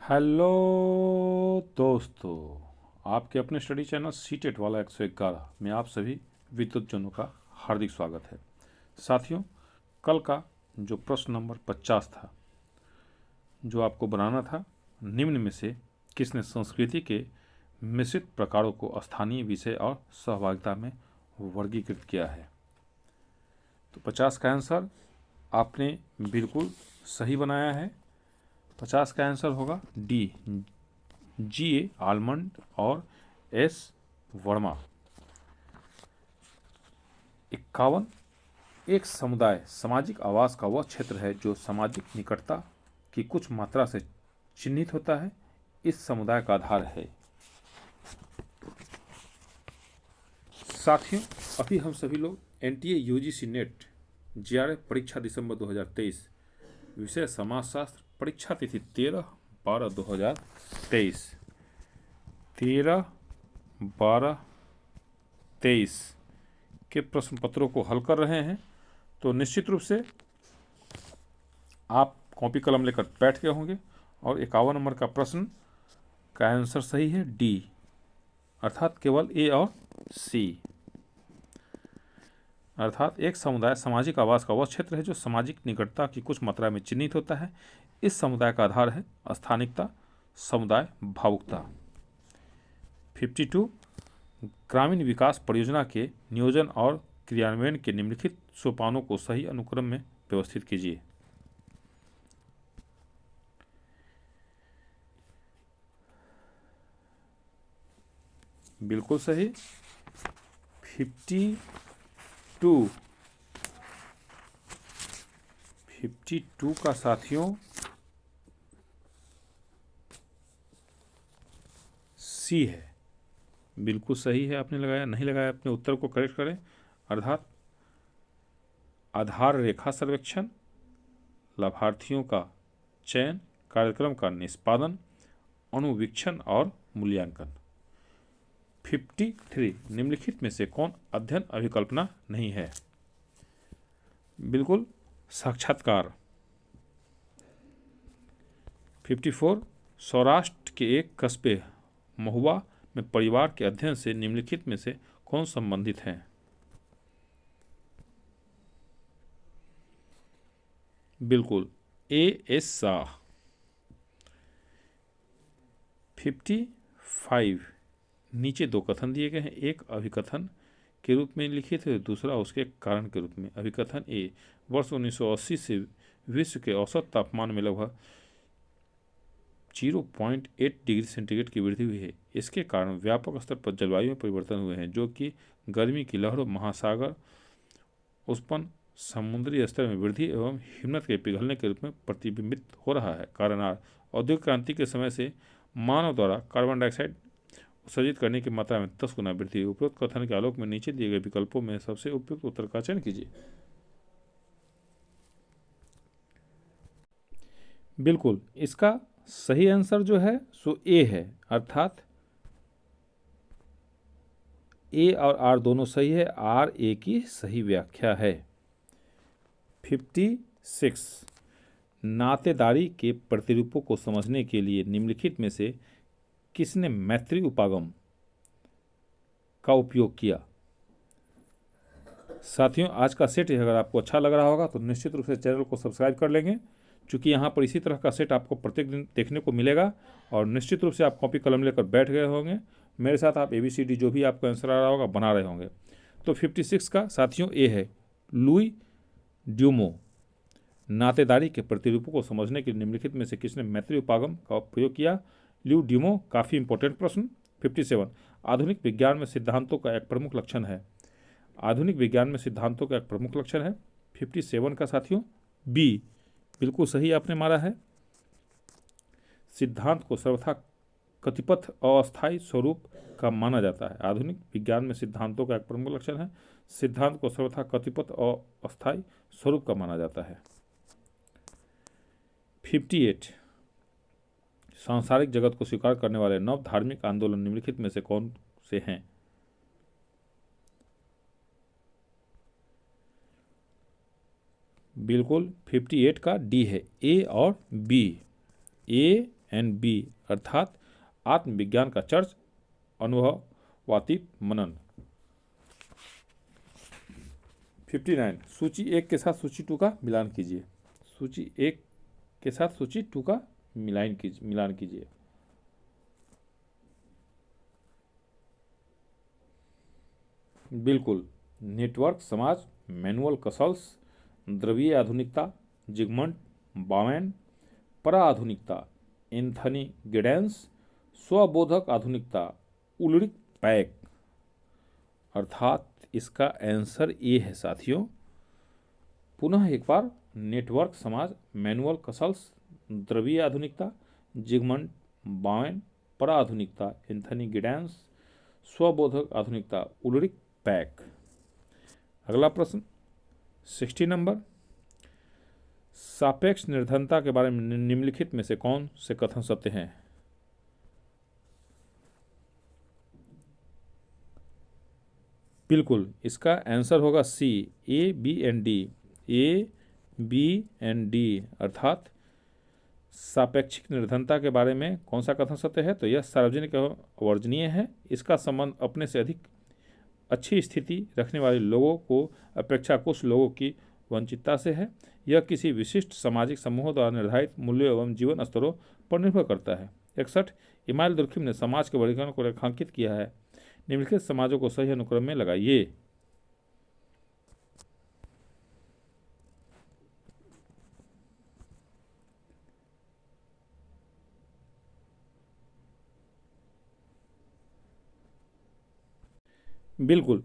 Hello दोस्तों, आपके अपने स्टडी चैनल सीटेट वाला 111 में आप सभी विद्युत जनों का हार्दिक स्वागत है। साथियों, कल का जो प्रश्न नंबर 50 था, जो आपको बनाना था, निम्न में से किसने संस्कृति के मिश्रित प्रकारों को स्थानीय विषय और सहभागिता में वर्गीकृत किया है। तो 50 का आंसर आपने बिल्कुल सही बनाया है। 50 का आंसर होगा डी, जी आलमंड और एस वर्मा। 51, एक समुदाय सामाजिक आवास का वह क्षेत्र है जो सामाजिक निकटता की कुछ मात्रा से चिन्हित होता है, इस समुदाय का आधार है। साथियों, अभी हम सभी लोग एनटीए यूजीसी नेट जेआरएफ परीक्षा दिसंबर 2023, विषय समाजशास्त्र, परीक्षा तिथि 13/12/2023, 13/12/23 के प्रश्न पत्रों को हल कर रहे हैं। तो निश्चित रूप से आप कॉपी कलम लेकर बैठ गए होंगे और 51 नंबर का प्रश्न का आंसर सही है डी, अर्थात केवल ए और सी। अर्थात एक समुदाय सामाजिक आवास का वह क्षेत्र है जो सामाजिक निकटता की कुछ मात्रा में चिन्हित होता है, इस समुदाय का आधार है स्थानिकता, समुदाय भावुकता। 52, ग्रामीण विकास परियोजना के नियोजन और क्रियान्वयन के निम्नलिखित सोपानों को सही अनुक्रम में व्यवस्थित कीजिए। बिल्कुल सही। 52 का साथियों सी है। बिल्कुल सही है, आपने लगाया, नहीं लगाया अपने उत्तर को करेक्ट करें। अर्थात आधार रेखा सर्वेक्षण, लाभार्थियों का चयन, कार्यक्रम का निष्पादन, अनुवीक्षण और मूल्यांकन। 53, निम्नलिखित में से कौन अध्ययन अभिकल्पना नहीं है? बिल्कुल साक्षात्कार। 54, सौराष्ट्र के एक कस्बे महुआ में परिवार के अध्ययन से निम्नलिखित में से कौन संबंधित हैं? बिल्कुल ए एस शाह। 55, नीचे दो कथन दिए गए हैं, एक अभिकथन के रूप में लिखित है, दूसरा उसके कारण के रूप में। अभिकथन ए, वर्ष 1980 से विश्व के औसत तापमान में लगभग 0.8 डिग्री सेंटीग्रेड की वृद्धि हुई है। इसके कारण व्यापक स्तर पर जलवायु में परिवर्तन हुए हैं, जो कि गर्मी की लहरों, महासागर उत्पन्न, समुद्री स्तर में वृद्धि एवं हिमनद के पिघलने के रूप में प्रतिबिंबित हो रहा है। कारण आर, औद्योगिक क्रांति के समय से मानव द्वारा कार्बन डाइऑक्साइड उत्सर्जित करने की मात्रा में 10 गुना वृद्धि। उपरोक्त कथन के आलोक में नीचे दिए गए विकल्पों में सबसे उपयुक्त उत्तर का चयन कीजिए। बिल्कुल, इसका सही आंसर जो है सो ए है, अर्थात ए और आर दोनों सही है, आर ए की सही व्याख्या है। 56, नातेदारी के प्रतिरूपों को समझने के लिए निम्नलिखित में से किसने मैत्री उपागम का उपयोग किया? साथियों, आज का सेट अगर आपको अच्छा लग रहा होगा तो निश्चित रूप से चैनल को सब्सक्राइब कर लेंगे, क्योंकि यहाँ पर इसी तरह का सेट आपको प्रत्येक दिन देखने को मिलेगा। और निश्चित रूप से आप कॉपी कलम लेकर बैठ गए होंगे, मेरे साथ आप ABCD जो भी आपको आंसर आ रहा होगा बना रहे होंगे। तो 56 का साथियों ए है, लुई ड्यूमो। नातेदारी के प्रतिरूपों को समझने के लिए निम्नलिखित में से किसने मैत्री उपागम का प्रयोग किया? लुई ड्यूमो। काफ़ी इंपॉर्टेंट प्रश्न। 57, आधुनिक विज्ञान में सिद्धांतों का एक प्रमुख लक्षण है। आधुनिक विज्ञान में सिद्धांतों का एक प्रमुख लक्षण है। 57 का साथियों बी, बिल्कुल सही आपने मारा है। सिद्धांत को सर्वथा कतिपथ अस्थायी स्वरूप का माना जाता है। आधुनिक विज्ञान में सिद्धांतों का एक प्रमुख लक्षण है, सिद्धांत को सर्वथा कतिपथ अस्थायी स्वरूप का माना जाता है। 58, सांसारिक जगत को स्वीकार करने वाले नव धार्मिक आंदोलन निम्नलिखित में से कौन से हैं? बिल्कुल 58 का डी है, ए और बी। ए NB अर्थात आत्मविज्ञान का चर्च, अनुभवातीत मनन। 59 सूची 1 के साथ सूची 2 का मिलान कीजिए। सूची 1 के साथ सूची 2 का मिलान कीजिए। बिल्कुल, नेटवर्क समाज, मैनुअल कसल्स, द्रवीय आधुनिकता, जिगमंड बावेन, परा आधुनिकता, एंथनी गिडेंस, स्वबोधक आधुनिकता, उल्रिक पैक। अर्थात इसका आंसर ए है साथियों। पुनः एक बार, नेटवर्क समाज, मैनुअल कसल्स, द्रवीय आधुनिकता, जिगमंड बावेन, परा आधुनिकता, एंथनी गिडेंस, स्वबोधक आधुनिकता, उल्रिक पैक। अगला प्रश्न 60 नंबर, सापेक्ष निर्धनता के बारे में निम्नलिखित में से कौन से कथन सत्य हैं? बिल्कुल, इसका आंसर होगा C, A B and D. A B and D अर्थात सापेक्षिक निर्धनता के बारे में कौन सा कथन सत्य है? तो यह सार्वजनिक एवं वर्जनीय है। इसका संबंध अपने से अधिक अच्छी स्थिति रखने वाले लोगों को अपेक्षा कुछ लोगों की वंचितता से है। यह किसी विशिष्ट सामाजिक समूहों द्वारा निर्धारित मूल्यों एवं जीवन स्तरों पर निर्भर करता है। 61 इमाइल दुर्खिम ने समाज के वर्गीकरण को रेखांकित किया है। निम्नलिखित समाजों को सही अनुक्रम में लगाइए। बिल्कुल,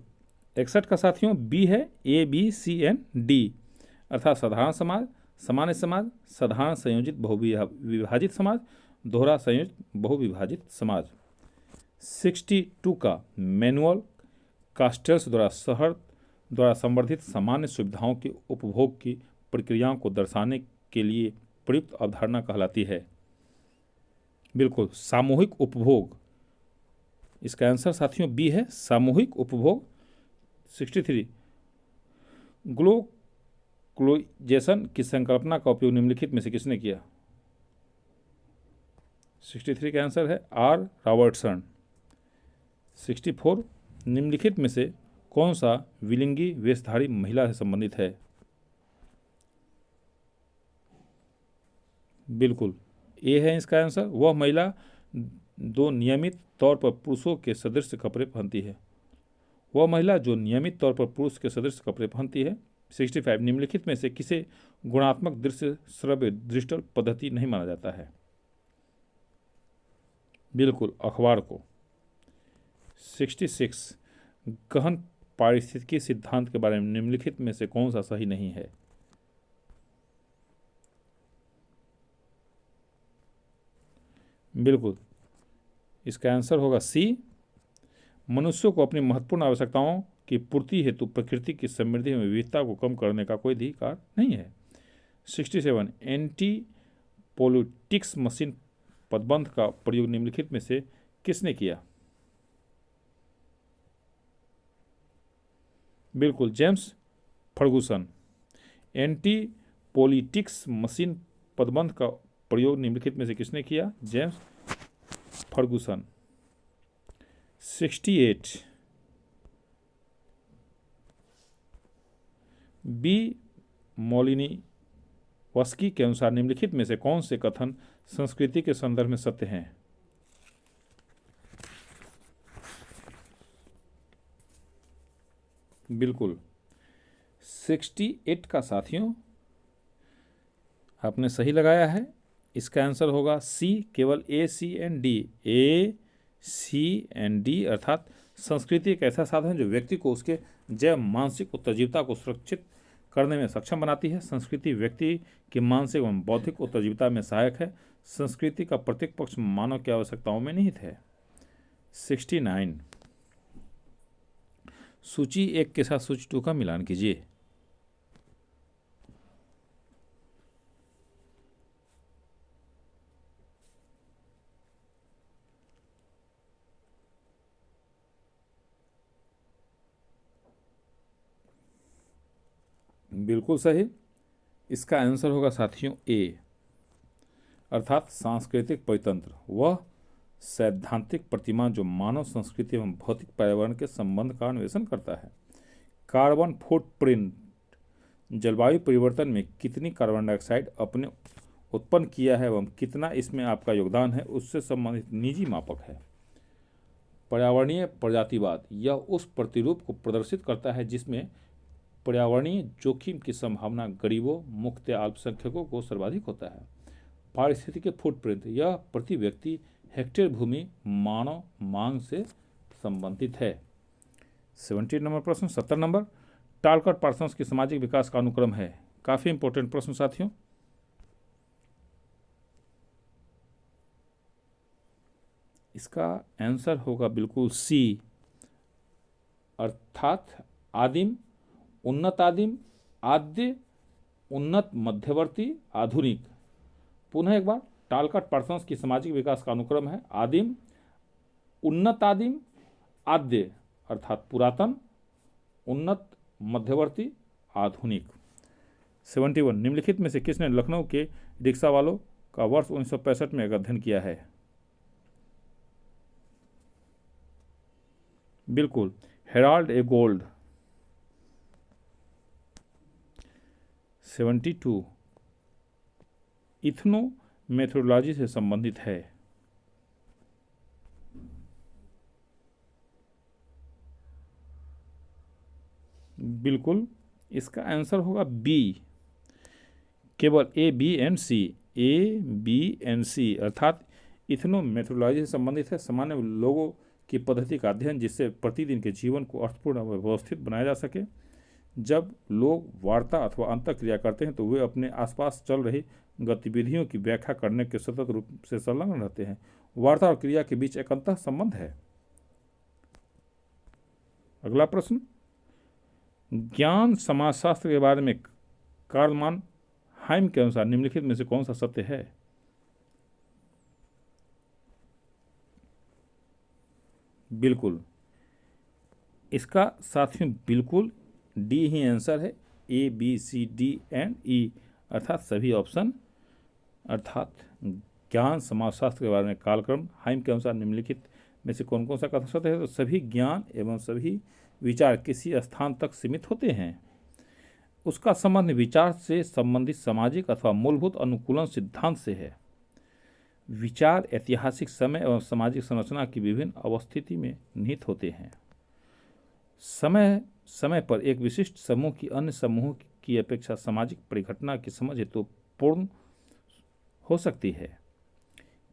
61 का साथियों बी है, A B C and D अर्थात साधारण समाज, सामान्य समाज, साधारण संयोजित बहुविभाजित समाज, दोहरा संयोजित बहुविभाजित समाज। 62 का मैनुअल कास्टेल्स द्वारा शहर द्वारा संवर्धित सामान्य सुविधाओं के उपभोग की प्रक्रियाओं को दर्शाने के लिए प्रयुक्त अवधारणा कहलाती है। बिल्कुल, सामूहिक उपभोग। इसका आंसर साथियों बी है, सामूहिक उपभोग। 63 ग्लोबलाइजेशन की संकल्पना का उपयोग निम्नलिखित में से किसने किया? 63 का आंसर है आर रॉबर्टसन। 64 निम्नलिखित में से कौन सा विलिंगी वेशधारी महिला से संबंधित है? बिल्कुल, ए है इसका आंसर। वह महिला दो नियमित तौर पर पुरुषों के सदृश कपड़े पहनती है। वह महिला जो नियमित तौर पर पुरुष के सदृश कपड़े पहनती है। 65 निम्नलिखित में से किसे गुणात्मक दृश्य श्रव्य डिजिटल पद्धति नहीं माना जाता है? बिल्कुल, अखबार को। 66 गहन पारिस्थितिकी सिद्धांत के बारे में निम्नलिखित में से कौन सा सही नहीं है? बिल्कुल, इसका आंसर होगा सी, मनुष्यों को अपनी महत्वपूर्ण आवश्यकताओं की पूर्ति हेतु प्रकृति की समृद्धि में विविधता को कम करने का कोई अधिकार नहीं है। 67 एंटी पॉलिटिक्स मशीन पदबंध का प्रयोग निम्नलिखित में से किसने किया? बिल्कुल, James Ferguson. Anti politics machine पदबंध का प्रयोग निम्नलिखित में से किसने किया? James Ferguson. 68 बी मोलिनीवस्की के अनुसार निम्नलिखित में से कौन से कथन संस्कृति के संदर्भ में सत्य हैं? बिल्कुल, 68 का साथियों आपने सही लगाया है। इसका आंसर होगा सी, केवल A C and D. A C and D अर्थात संस्कृति एक ऐसा साधन जो व्यक्ति को उसके जैव मानसिक उत्तरजीविता को सुरक्षित करने में सक्षम बनाती है। संस्कृति व्यक्ति की मानसिक एवं बौद्धिक उत्तरजीविता में सहायक है। संस्कृति का प्रत्येक पक्ष मानव की आवश्यकताओं में निहित है। 69 सूची 1 के साथ सूची 2 का मिलान कीजिए। बिल्कुल सही, इसका आंसर होगा साथियों ए, अर्थात सांस्कृतिक परितंत्र वह सैद्धांतिक प्रतिमा जो मानव संस्कृति एवं भौतिक पर्यावरण के संबंध का अन्वेषण करता है। कार्बन फुटप्रिंट जलवायु परिवर्तन में कितनी कार्बन डाइऑक्साइड अपने उत्पन्न किया है एवं कितना इसमें आपका योगदान है उससे संबंधित निजी मापक है। पर्यावरणीय प्रजातिवाद यह उस प्रतिरूप को प्रदर्शित करता है जिसमें पर्यावरणीय जोखिम की संभावना गरीबों, मुक्त या अल्पसंख्यकों को सर्वाधिक होता है। पारिस्थितिक फुटप्रिंट यह प्रति व्यक्ति हेक्टेयर भूमि मानव मांग से संबंधित है। 70 नंबर प्रश्न। 70 नंबर टालकट पार्सन्स की सामाजिक विकास का अनुक्रम है। काफी इंपॉर्टेंट प्रश्न साथियों। इसका आंसर होगा बिल्कुल सी, अर्थात आदिम, उन्नत आदिम, आद्य, उन्नत मध्यवर्ती, आधुनिक। पुनः एक बार, टालकट पार्सन्स की सामाजिक विकास का अनुक्रम है आदिम, उन्नत आदिम, आद्य अर्थात पुरातन, उन्नत मध्यवर्ती, आधुनिक। 71 निम्नलिखित में से किसने लखनऊ के रिक्शा वालों का वर्ष 1965 में अध्ययन किया है? बिल्कुल हेराल्ड ए गोल्ड। 72 इथनो मेथोडोलॉजी से संबंधित है। बिल्कुल इसका आंसर होगा बी, केवल A B and C, A B and C अर्थात इथनो मेथोडोलॉजी से संबंधित है। सामान्य लोगों की पद्धति का अध्ययन जिससे प्रतिदिन के जीवन को अर्थपूर्ण व व्यवस्थित बनाया जा सके। जब लोग वार्ता अथवा अंतःक्रिया करते हैं तो वे अपने आसपास चल रही गतिविधियों की व्याख्या करने के सतत रूप से संलग्न रहते हैं। वार्ता और क्रिया के बीच एक अंतः संबंध है। अगला प्रश्न, ज्ञान समाजशास्त्र के बारे में कार्ल मानहाइम के अनुसार निम्नलिखित में से कौन सा सत्य है? बिल्कुल इसका साथियों बिल्कुल डी ही आंसर है। A B C D and E अर्थात सभी ऑप्शन, अर्थात ज्ञान समाजशास्त्र के बारे में कालक्रम हाइम के अनुसार निम्नलिखित में से कौन कौन सा कथन सत्य है? तो सभी ज्ञान एवं सभी विचार किसी स्थान तक सीमित होते हैं। उसका संबंध विचार से संबंधित सामाजिक अथवा मूलभूत अनुकूलन सिद्धांत से है। विचार ऐतिहासिक समय एवं सामाजिक संरचना की विभिन्न अवस्थिति में निहित होते हैं। समय समय पर एक विशिष्ट समूह की अन्य समूहों की अपेक्षा सामाजिक परिघटना की समझ हेतु पूर्ण हो सकती है।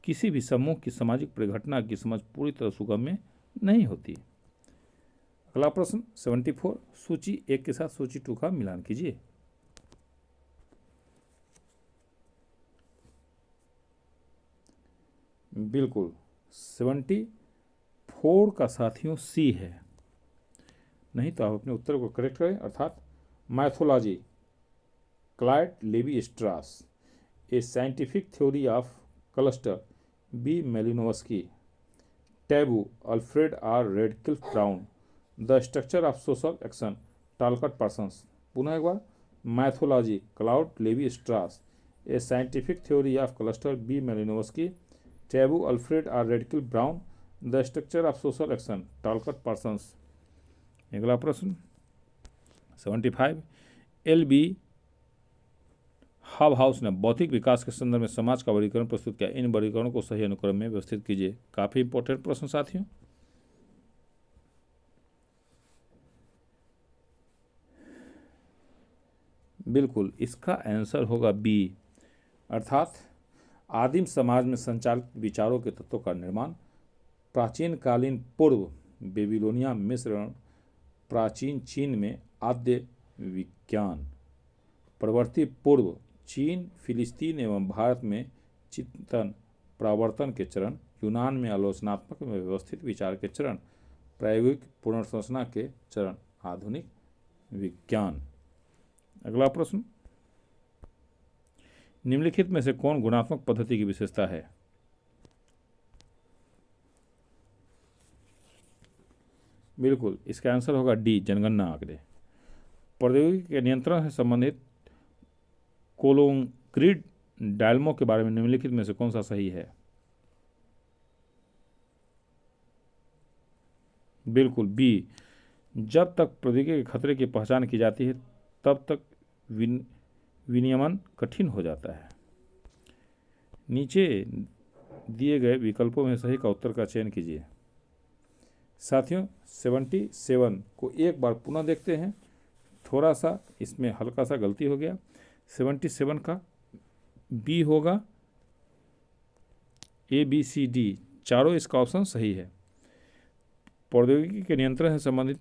किसी भी समूह की सामाजिक परिघटना की समझ पूरी तरह सुगम्य नहीं होती। अगला प्रश्न 74 सूची 1 के साथ सूची 2 का मिलान कीजिए। बिल्कुल 74 का साथियों सी है। नहीं तो आप अपने उत्तर को करेक्ट करें, अर्थात mythology Claude Levi Strauss, a scientific theory of culture B Malinowski, taboo Alfred R Radcliffe Brown, the structure of social action Talcott Parsons. पुनः एक बार, mythology Claude Levi Strauss, a scientific theory of culture B Malinowski, taboo Alfred R Radcliffe Brown, the structure of social action Talcott Parsons. अगला प्रश्न 75 L.B.. House ने भौतिक विकास के संदर्भ में समाज का वर्गीकरण प्रस्तुत किया। इन वर्गीकरणों को सही अनुक्रम में व्यवस्थित कीजिए। काफी इंपॉर्टेंट प्रश्न साथियों। बिल्कुल इसका आंसर होगा बी, अर्थात आदिम समाज में संचालित विचारों के तत्वों का निर्माण, प्राचीन कालीन पूर्व बेबीलोनिया, मिस्र, प्राचीन चीन में आद्य विज्ञान, प्रवर्ती पूर्व चीन, फिलिस्तीन एवं भारत में चिंतन प्रावर्तन के चरण, यूनान में आलोचनात्मक एवं व्यवस्थित विचार के चरण, प्रायोगिक पुनर्संरचना के चरण, आधुनिक विज्ञान। अगला प्रश्न, निम्नलिखित में से कौन गुणात्मक पद्धति की विशेषता है? बिल्कुल इसका आंसर होगा डी, जनगणना आंकड़े। प्रौद्योगिकी के नियंत्रण से संबंधित कोलोंग्रिड डायल्मो के बारे में निम्नलिखित में से कौन सा सही है? बिल्कुल बी। जब तक प्रौद्योगिकी के खतरे की पहचान की जाती है तब तक विनियमन कठिन हो जाता है। नीचे दिए गए विकल्पों में सही का उत्तर का चयन कीजिए। साथियों 77 को एक बार पुनः देखते हैं, थोड़ा सा इसमें हल्का सा गलती हो गया। 77 का बी होगा, ए बी सी डी चारों इसका ऑप्शन सही है। प्रौद्योगिकी के नियंत्रण से संबंधित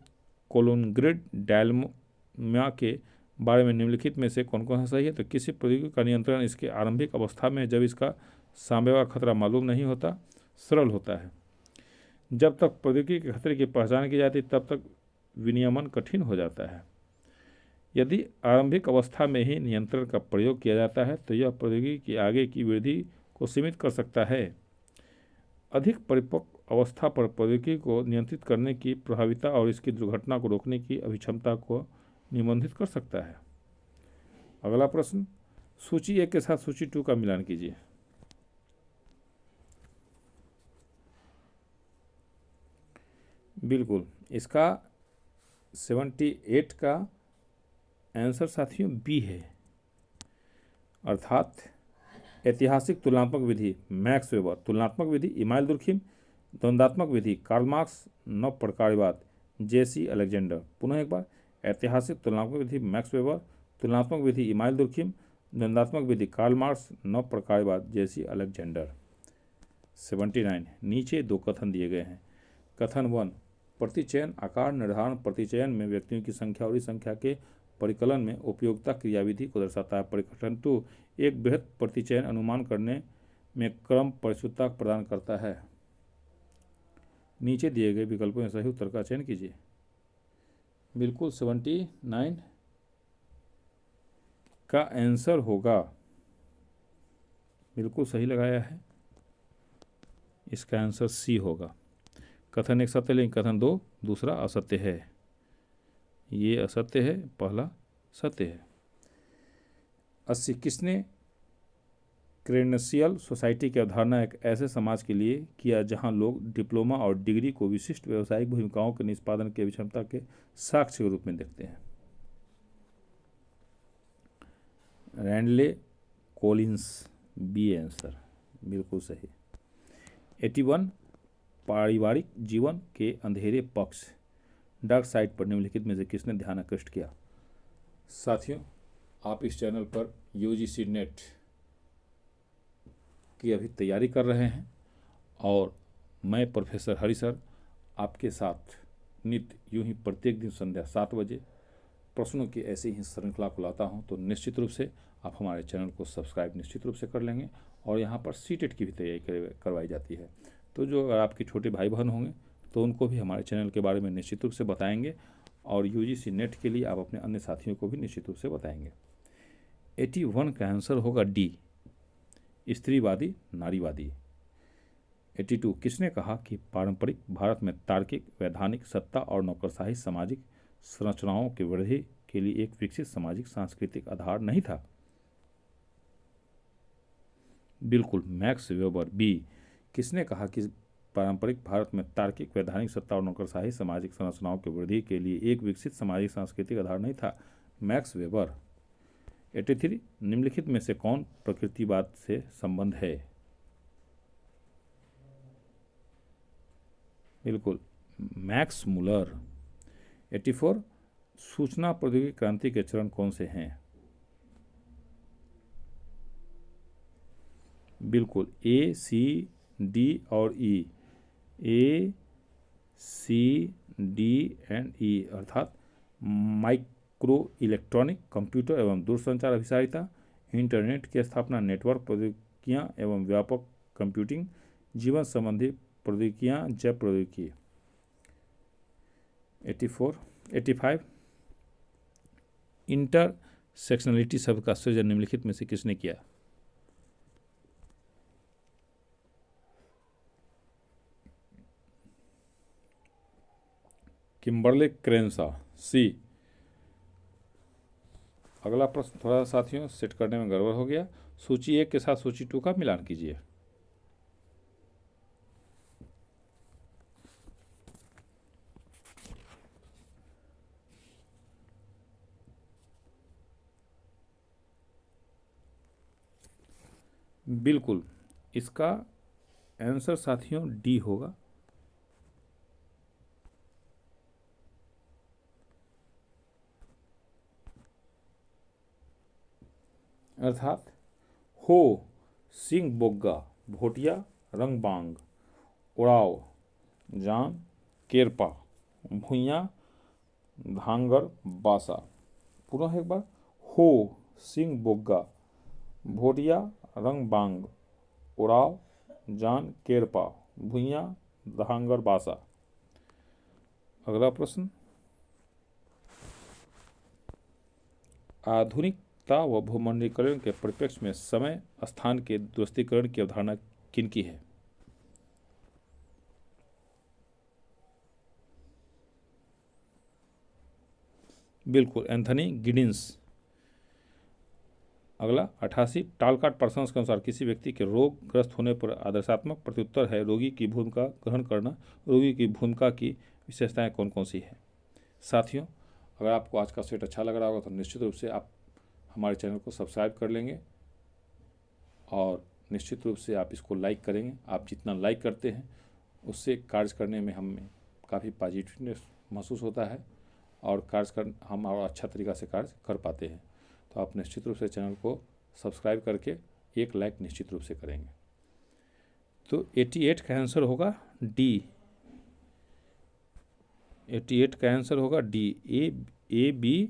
कोलोनग्रेड डायल्मा के बारे में निम्नलिखित में से कौन कौन सा सही है? तो किसी प्रौद्योगिकी का नियंत्रण इसके आरंभिक अवस्था में जब इसका साम्यवा खतरा मालूम नहीं होता सरल होता है। जब तक प्रौद्योगिकी के खतरे की पहचान की जाती तब तक विनियमन कठिन हो जाता है। यदि आरंभिक अवस्था में ही नियंत्रण का प्रयोग किया जाता है तो यह प्रौद्योगिकी की आगे की वृद्धि को सीमित कर सकता है। अधिक परिपक्व अवस्था पर प्रौद्योगिकी को नियंत्रित करने की प्रभाविता और इसकी दुर्घटना को रोकने की अभिक्षमता को निबंधित कर सकता है। अगला प्रश्न, सूची 1 के साथ सूची 2 का मिलान कीजिए। बिल्कुल, इसका 78 का आंसर साथियों बी है, अर्थात ऐतिहासिक तुलनात्मक विधि मैक्स वेबर, तुलनात्मक विधि इमाइल दुर्खिम, द्वंद्वात्मक विधि कार्ल मार्क्स, नव प्रकारवाद जेसी अलेक्जेंडर। पुनः एक बार, ऐतिहासिक तुलनात्मक विधि मैक्स वेबर, तुलनात्मक विधि इमाइल दुर्खिम, द्वंद्वात्मक विधि कार्ल मार्क्स, नव प्रकारवाद जेसी अलेक्जेंडर। 79 नीचे 2 कथन दिए गए हैं। कथन 1, प्रतिचयन आकार निर्धारण प्रतिचयन में व्यक्तियों की संख्या और इस संख्या के परिकलन में उपयोगिता क्रियाविधि को दर्शाता है। परिकथन 2, एक बृहत प्रतिचयन अनुमान करने में क्रम परिशुद्धता प्रदान करता है। नीचे दिए गए विकल्पों में सही उत्तर का चयन कीजिए। बिल्कुल 79 का आंसर होगा, बिल्कुल सही लगाया है, इसका आंसर सी होगा। कथन 1 सत्य लेकिन कथन 2 दूसरा असत्य है। ये असत्य है, पहला सत्य है। 80 किसने क्रेडेंशियल सोसाइटी की अवधारणा एक ऐसे समाज के लिए किया जहां लोग डिप्लोमा और डिग्री को विशिष्ट व्यावसायिक भूमिकाओं के निष्पादन की अभिक्षमता के साक्ष्य के रूप में देखते हैं? रैंडले कोलिंस, बी आंसर, बिल्कुल सही। 81 पारिवारिक जीवन के अंधेरे पक्ष डार्क साइड पर निम्नलिखित में से किसने ध्यान आकृष्ट किया? साथियों, आप इस चैनल पर यूजीसी नेट की अभी तैयारी कर रहे हैं और मैं प्रोफेसर हरि सर आपके साथ नित्य यूं ही प्रत्येक दिन संध्या 7 बजे प्रश्नों की ऐसी ही श्रृंखला को लाता हूं, तो निश्चित रूप से आप हमारे चैनल को सब्सक्राइब निश्चित रूप से कर लेंगे। और यहाँ पर सीटेट की भी तैयारी करवाई जाती है, तो जो अगर आपके छोटे भाई बहन होंगे तो उनको भी हमारे चैनल के बारे में निश्चित रूप से बताएंगे और यूजीसी नेट के लिए आप अपने अन्य साथियों को भी निश्चित रूप से बताएंगे। 81 का आंसर होगा डी, स्त्रीवादी नारीवादी। 82 किसने कहा कि पारंपरिक भारत में तार्किक वैधानिक सत्ता और नौकरशाही सामाजिक संरचनाओं की वृद्धि के लिए एक विकसित सामाजिक सांस्कृतिक आधार नहीं था? बिल्कुल मैक्स वेबर, बी। किसने कहा कि पारंपरिक भारत में तार्किक वैधानिक सत्ता और नौकरशाही सामाजिक संरचनाओं की वृद्धि के लिए एक विकसित सामाजिक सांस्कृतिक आधार नहीं था? Max weber. 83 निम्नलिखित में से कौन प्रकृतिवाद से संबंध है? बिल्कुल मैक्स मुलर। 84 सूचना प्रौद्योगिकी क्रांति के चरण कौन से हैं? बिल्कुल ए, सी, डी और ई, ए, सी, डी एंड ई, अर्थात माइक्रो इलेक्ट्रॉनिक, कंप्यूटर एवं दूरसंचार अभिसारिता, इंटरनेट की स्थापना, नेटवर्क प्रौद्योगिकियाँ एवं व्यापक कंप्यूटिंग, जीवन संबंधी प्रौद्योगिकियाँ, जैव प्रौद्योगिकी। 85 इंटरसेक्शनलिटी शब्द का सृजन निम्नलिखित में से किसने किया? किम्बर्ले क्रेंसा, सी। अगला प्रश्न थोड़ा साथियों सेट करने में गड़बड़ हो गया, सूची 1 के साथ सूची 2 का मिलान कीजिए। बिल्कुल, इसका आंसर साथियों डी होगा। अर्थात हो सिंह बोग्गा भोटिया रंगबांग उड़ाव जान केरपा भुइयां धांगर बासा। पुनः एक बार, हो सिंह बोग्गा भोटिया रंगबांग उड़ाव जान केरपा भुइयां धांगर बासा। अगला प्रश्न, आधुनिकता व भूमंडलीकरण के परिप्रेक्ष्य में समय स्थान के दूरस्थीकरण की अवधारणा किनकी है? बिल्कुल, एंथनी गिडिंस। अगला 88 टालकाट प्रशंस के अनुसार किसी व्यक्ति के रोग ग्रस्त होने पर आदर्शात्मक प्रत्युत्तर है रोगी की भूमिका ग्रहण करना। रोगी की भूमिका की विशेषताएं कौन कौन सी है? साथियों, अगर आपको आज का सेट अच्छा लग रहा होगा तो निश्चित रूप से आप हमारे चैनल को सब्सक्राइब कर लेंगे और निश्चित रूप से आप इसको लाइक करेंगे। आप जितना लाइक करते हैं उससे कार्य करने में हमें काफ़ी पॉजिटिवनेस महसूस होता है और हम और अच्छा तरीका से कार्य कर पाते हैं। तो आप निश्चित रूप से चैनल को सब्सक्राइब करके एक लाइक निश्चित रूप से करेंगे। तो 88 का आंसर होगा डी। 88 का आंसर होगा D, A B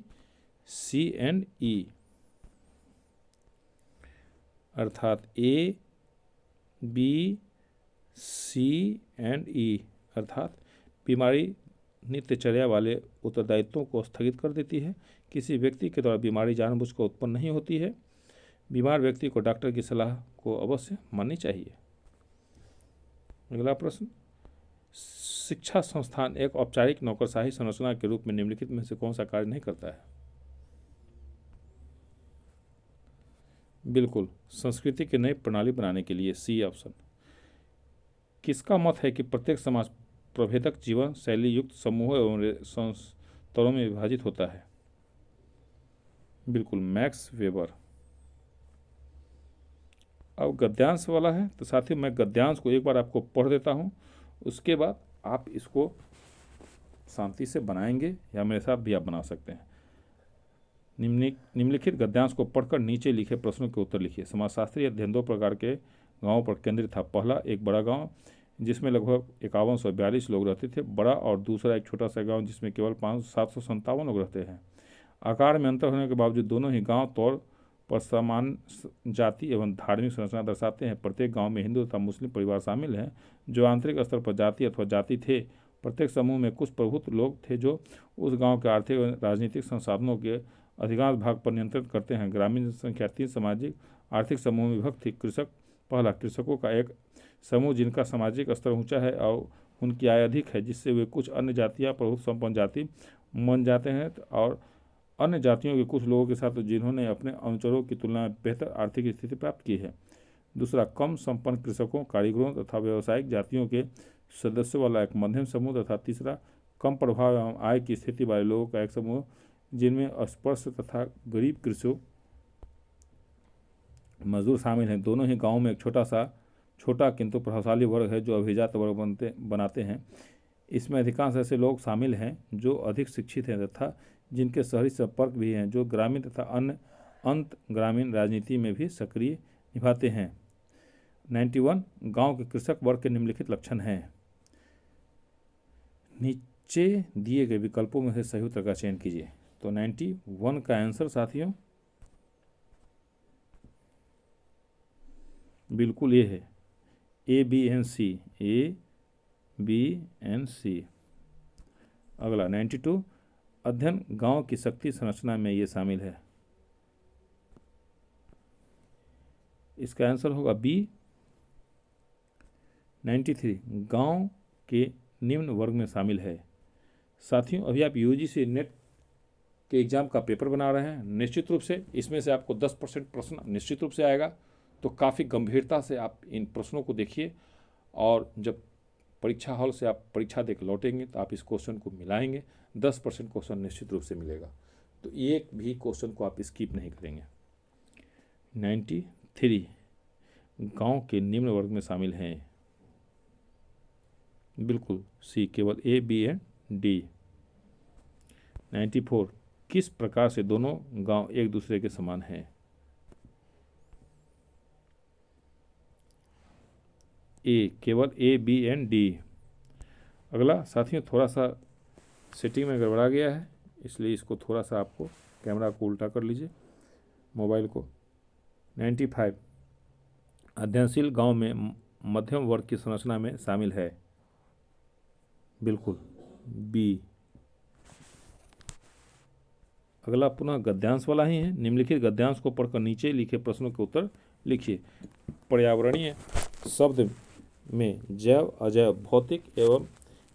C and E. अर्थात A B C and E अर्थात बीमारी नित्यचर्या वाले उत्तरदायित्वों को स्थगित कर देती है। किसी व्यक्ति के द्वारा बीमारी जानबूझकर उत्पन्न नहीं होती है। बीमार व्यक्ति को डॉक्टर की सलाह को अवश्य माननी चाहिए। अगला प्रश्न, शिक्षा संस्थान एक औपचारिक नौकरशाही संरचना के रूप में निम्नलिखित में से कौन सा कार्य नहीं करता है? बिल्कुल, संस्कृति की नई प्रणाली बनाने के लिए, सी ऑप्शन। किसका मत है कि प्रत्येक समाज प्रभेदक जीवन शैली युक्त समूह एवं स्तरों में विभाजित होता है? बिल्कुल, मैक्स वेबर। अब गद्यांश वाला है, तो साथियों मैं गद्यांश को एक बार आपको पढ़ देता हूँ, उसके बाद आप इसको शांति से बनाएंगे या मेरे साथ भी आप बना सकते हैं। निम्नलिखित गद्यांश को पढ़कर नीचे लिखे प्रश्नों के उत्तर लिखिए। समाजशास्त्री अध्ययन 2 प्रकार के गांवों पर केंद्रित था। पहला, एक बड़ा गांव जिसमें लगभग 5142 लोग रहते थे। बड़ा और दूसरा एक छोटा सा गांव जिसमें केवल 757 लोग रहते हैं। आकार में अंतर होने के बावजूद दोनों ही गांव तौर पर समान जाति एवं धार्मिक संरचना दर्शाते हैं। प्रत्येक गांव में हिंदू तथा मुस्लिम परिवार शामिल हैं जो आंतरिक स्तर पर जाति अथवा जाति थे। प्रत्येक समूह में कुछ प्रभुत्व लोग थे जो उस गांव के आर्थिक और राजनीतिक संसाधनों के अधिकांश भाग पर नियंत्रित करते हैं। ग्रामीण जनसंख्या 3 सामाजिक आर्थिक समूह में विभक्त थी। कृषक, पहला, कृषकों का एक समूह जिनका सामाजिक स्तर ऊंचा है और उनकी आय अधिक है, जिससे वे कुछ अन्य जातियाँ प्रभुत्व संपन्न जाति बन जाते हैं, और अन्य जातियों के कुछ लोगों के साथ जिन्होंने अपने अनुचरों की तुलना में बेहतर आर्थिक स्थिति प्राप्त की है। दूसरा, कम संपन्न कृषकों, कारीगरों तथा व्यावसायिक जातियों के सदस्यों वाला एक मध्यम समूह। तथा तीसरा, कम प्रभाव एवं आय की स्थिति वाले लोगों का एक समूह जिनमें अस्पृश्य तथा गरीब कृषक मजदूर शामिल हैं। दोनों ही गाँव में एक छोटा किंतु प्रभावशाली वर्ग है जो अभिजात वर्ग बनाते हैं। इसमें अधिकांश ऐसे लोग शामिल हैं जो अधिक शिक्षित हैं तथा जिनके शहरी संपर्क भी हैं, जो ग्रामीण तथा अंत ग्रामीण राजनीति में भी सक्रिय निभाते हैं। 91, गांव के कृषक वर्ग के निम्नलिखित लक्षण हैं। नीचे दिए गए विकल्पों में से सही उत्तर का चयन कीजिए। तो 91 का आंसर साथियों बिल्कुल ये है, A B and C, A B and C. अगला 92, अध्ययन गांव की शक्ति संरचना में ये शामिल है। इसका आंसर होगा बी। 93, गांव के निम्न वर्ग में शामिल है। साथियों, अभी आप यूजीसी नेट के एग्ज़ाम का पेपर बना रहे हैं, निश्चित रूप से इसमें से आपको 10% प्रश्न निश्चित रूप से आएगा। तो काफ़ी गंभीरता से आप इन प्रश्नों को देखिए, और जब परीक्षा हॉल से आप परीक्षा देकर लौटेंगे तो आप इस क्वेश्चन को मिलाएंगे, 10% क्वेश्चन निश्चित रूप से मिलेगा। तो एक भी क्वेश्चन को आप स्किप नहीं करेंगे। 93 गांव के निम्न वर्ग में शामिल हैं। बिल्कुल सी, केवल ए, बी एंड डी। 94 किस प्रकार से दोनों गांव एक दूसरे के समान हैं। ए, केवल ए, बी एंड डी। अगला साथियों, थोड़ा सा सेटिंग में गड़बड़ा गया है, इसलिए इसको थोड़ा सा आपको कैमरा को उल्टा कर लीजिए, मोबाइल को। 95 अध्ययनशील गांव में मध्यम वर्ग की संरचना में शामिल है। बिल्कुल बी। अगला पुनः गद्यांश वाला ही है। निम्नलिखित गद्यांश को पढ़कर नीचे लिखे प्रश्नों के उत्तर लिखिए। पर्यावरणीय शब्द में जैव, अजैव, भौतिक एवं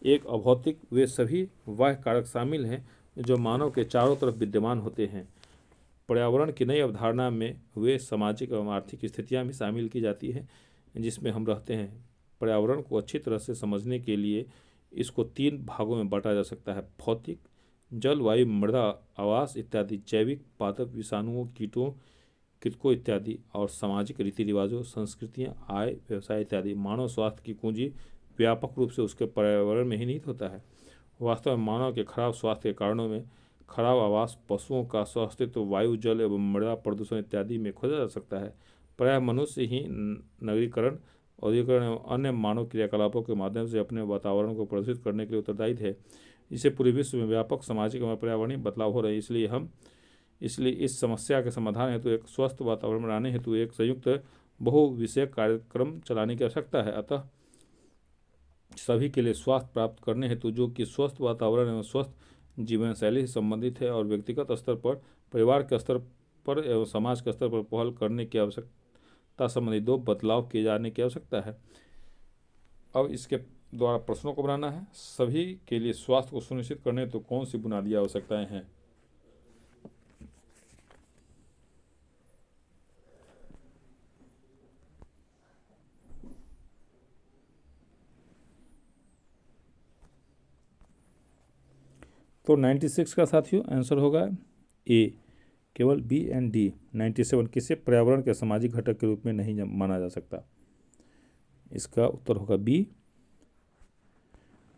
एक अभौतिक वे सभी बाह्य कारक शामिल हैं जो मानव के चारों तरफ विद्यमान होते हैं। पर्यावरण की नई अवधारणा में वे सामाजिक एवं आर्थिक स्थितियां भी शामिल की जाती हैं जिसमें हम रहते हैं। पर्यावरण को अच्छी तरह से समझने के लिए इसको 3 भागों में बांटा जा सकता है: भौतिक, जल, वायु, मृदा, आवास इत्यादि; जैविक, पादप, विषाणुओं, कीटों, कृतकों इत्यादि; और सामाजिक, रीति रिवाजों, संस्कृतियाँ, आय, व्यवसाय इत्यादि। मानव स्वास्थ्य की कुंजी व्यापक रूप से उसके पर्यावरण में ही निहित होता है। वास्तव में मानव के खराब स्वास्थ्य के कारणों में खराब आवास, पशुओं का स्वास्थ्य, वायु, जल एवं मृदा प्रदूषण इत्यादि में खोजा जा सकता है। प्रायः मनुष्य ही नगरीकरण, औद्योगिकरण एवं अन्य मानव क्रियाकलापों के माध्यम से अपने वातावरण को प्रदूषित करने के लिए उत्तरदायी है। इससे पूरे विश्व में व्यापक सामाजिक एवं पर्यावरणीय बदलाव हो रहे हैं। इसलिए इस समस्या के समाधान हेतु एक स्वस्थ वातावरण बनाने हेतु एक संयुक्त बहुविषयक कार्यक्रम चलाने की आवश्यकता है। अतः सभी के लिए स्वास्थ्य प्राप्त करने हेतु, जो कि स्वस्थ वातावरण एवं स्वस्थ जीवन शैली से संबंधित है, और व्यक्तिगत स्तर पर, परिवार के स्तर पर एवं समाज के स्तर पर पहल करने की आवश्यकता संबंधी 2 बदलाव किए जाने की आवश्यकता है। अब इसके द्वारा प्रश्नों को बनाना है। सभी के लिए स्वास्थ्य को सुनिश्चित करने हेतु कौन सी बुनियादी आवश्यकताएं हैं? तो 96 का साथियों आंसर होगा ए, केवल बी एंड डी। 97 किसे पर्यावरण के सामाजिक घटक के रूप में नहीं माना जा सकता, इसका उत्तर होगा बी।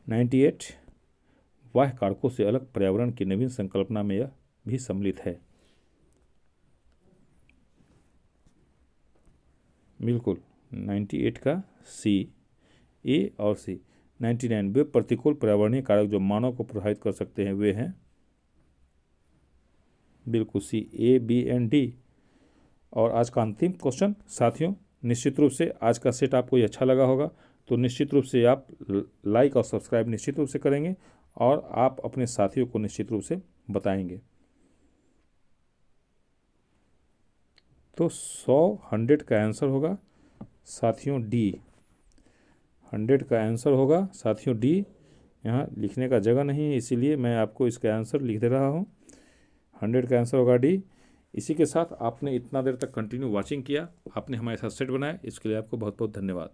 98 बाह्य कारकों से अलग पर्यावरण की नवीन संकल्पना में यह भी सम्मिलित है। बिल्कुल 98 का सी, ए और सी। 99 वे प्रतिकूल पर्यावरणीय कारक जो मानव को प्रभावित कर सकते हैं वे हैं। बिल्कुल सी, ए, बी एंड डी। और आज का अंतिम क्वेश्चन साथियों, निश्चित रूप से आज का सेट आपको ये अच्छा लगा होगा तो निश्चित रूप से आप लाइक और सब्सक्राइब निश्चित रूप से करेंगे और आप अपने साथियों को निश्चित रूप से बताएंगे। तो 100 का आंसर होगा साथियों डी। 100 का आंसर होगा साथियों डी। यहाँ लिखने का जगह नहीं है, इसीलिए मैं आपको इसका आंसर लिख दे रहा हूँ। 100 का आंसर होगा डी। इसी के साथ आपने इतना देर तक कंटिन्यू वॉचिंग किया, आपने हमारे साथ सेट बनाया, इसके लिए आपको बहुत बहुत धन्यवाद।